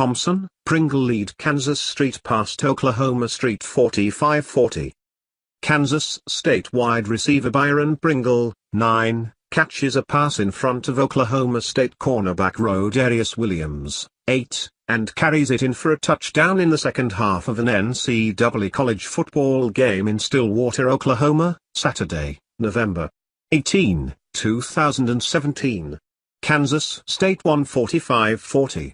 Thompson, Pringle lead Kansas State past Oklahoma State 45-40. Kansas State wide receiver Byron Pringle, 9, catches a pass in front of Oklahoma State cornerback Rodarius Williams, 8, and carries it in for a touchdown in the second half of an NCAA college football game in Stillwater, Oklahoma, Saturday, November 18, 2017. Kansas State won 45-40.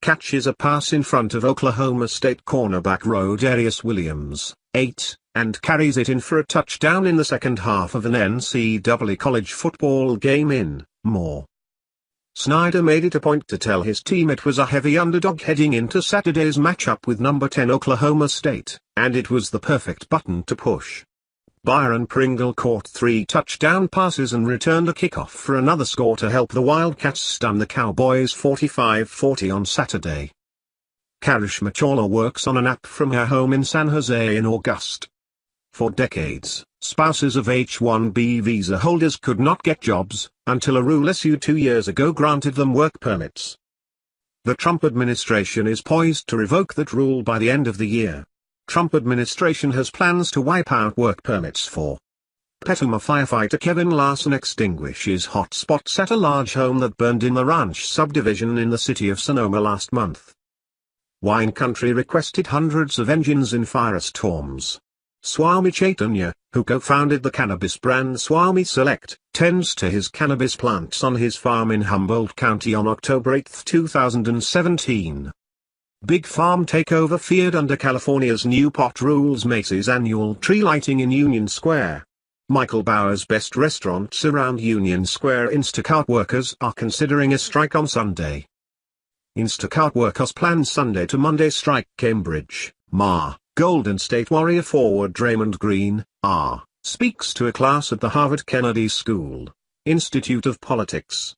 Catches a pass in front of Oklahoma State cornerback Rodarius Williams, 8, and carries it in for a touchdown in the second half of an NCAA college football game in Moore. Snyder made it a point to tell his team it was a heavy underdog heading into Saturday's matchup with number 10 Oklahoma State, and it was the perfect button to push. Byron Pringle caught 3 touchdown passes and returned a kickoff for another score to help the Wildcats stun the Cowboys 45-40 on Saturday. Karishma Chawla works on an app from her home in San Jose in August. For decades, spouses of H-1B visa holders could not get jobs, until a rule issued 2 years ago granted them work permits. The Trump administration is poised to revoke that rule by the end of the year. Trump administration has plans to wipe out work permits for Petaluma firefighter Kevin Larson extinguishes hot spots at a large home that burned in the ranch subdivision in the city of Sonoma last month. Wine Country requested hundreds of engines in firestorms. Swami Chaitanya, who co-founded the cannabis brand Swami Select, tends to his cannabis plants on his farm in Humboldt County on October 8, 2017. Big Farm takeover feared under California's new pot rules. Macy's annual tree lighting in Union Square. Michael Bauer's best restaurants around Union Square. Instacart workers are considering a strike on Sunday. Instacart workers plan Sunday to Monday strike. Cambridge, Ma. Golden State Warrior forward Draymond Green, speaks to a class at the Harvard Kennedy School, Institute of Politics.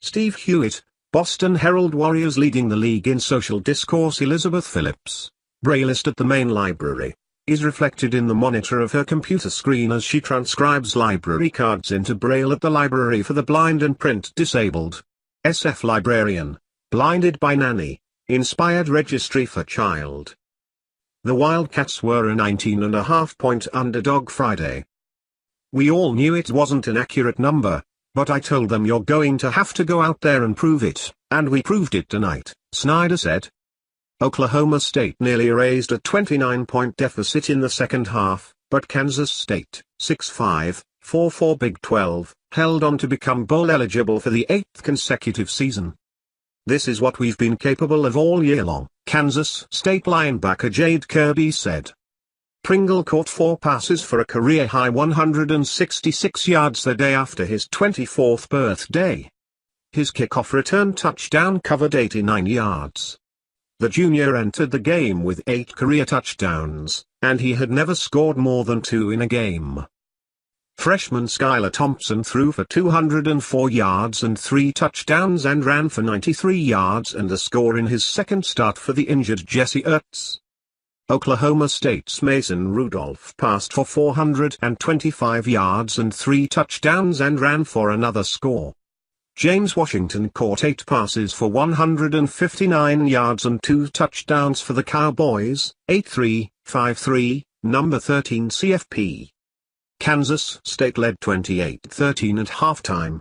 Steve Hewitt, Boston Herald Warriors leading the league in social discourse. Elizabeth Phillips, Brailleist at the main library, is reflected in the monitor of her computer screen as she transcribes library cards into Braille at the Library for the Blind and Print Disabled. SF Librarian, Blinded by Nanny, Inspired Registry for Child. The Wildcats were a 19.5-point underdog Friday. We all knew it wasn't an accurate number, but I told them you're going to have to go out there and prove it, and we proved it tonight, Snyder said. Oklahoma State nearly erased a 29-point deficit in the second half, but Kansas State, 6-5, 4-4 Big 12, held on to become bowl eligible for the 8th consecutive season. This is what we've been capable of all year long, Kansas State linebacker Jade Kirby said. Pringle caught 4 passes for a career-high 166 yards the day after his 24th birthday. His kickoff return touchdown covered 89 yards. The junior entered the game with 8 career touchdowns, and he had never scored more than 2 in a game. Freshman Skylar Thompson threw for 204 yards and 3 touchdowns and ran for 93 yards and a score in his second start for the injured Jesse Ertz. Oklahoma State's Mason Rudolph passed for 425 yards and 3 touchdowns and ran for another score. James Washington caught 8 passes for 159 yards and 2 touchdowns for the Cowboys, 8-3, 5-3, number 13 CFP. Kansas State led 28-13 at halftime.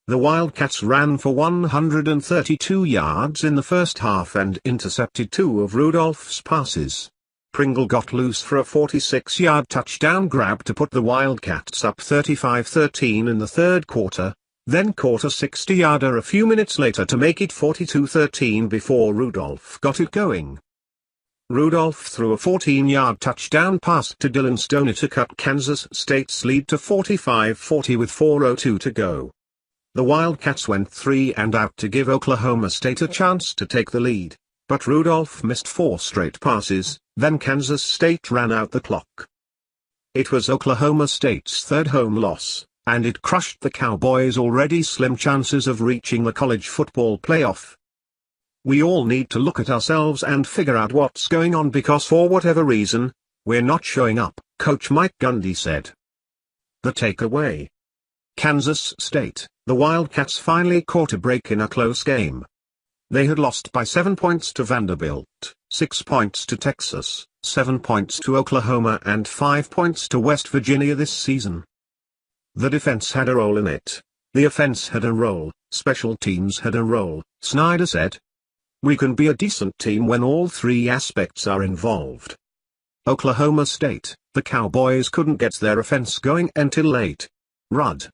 The Wildcats ran for 132 yards in the first half and intercepted 2 of Rudolph's passes. Pringle got loose for a 46-yard touchdown grab to put the Wildcats up 35-13 in the third quarter, then caught a 60-yarder a few minutes later to make it 42-13 before Rudolph got it going. Rudolph threw a 14-yard touchdown pass to Dylan Stoner to cut Kansas State's lead to 45-40 with 4:02 to go. The Wildcats went 3 and out to give Oklahoma State a chance to take the lead, but Rudolph missed 4 straight passes, then Kansas State ran out the clock. It was Oklahoma State's third home loss, and it crushed the Cowboys' already slim chances of reaching the college football playoff. We all need to look at ourselves and figure out what's going on because for whatever reason, we're not showing up, Coach Mike Gundy said. The takeaway. Kansas State, the Wildcats finally caught a break in a close game. They had lost by 7 points to Vanderbilt, 6 points to Texas, 7 points to Oklahoma and 5 points to West Virginia this season. The defense had a role in it. The offense had a role, special teams had a role, Snyder said. We can be a decent team when all three aspects are involved. Oklahoma State, the Cowboys couldn't get their offense going until late. Rod.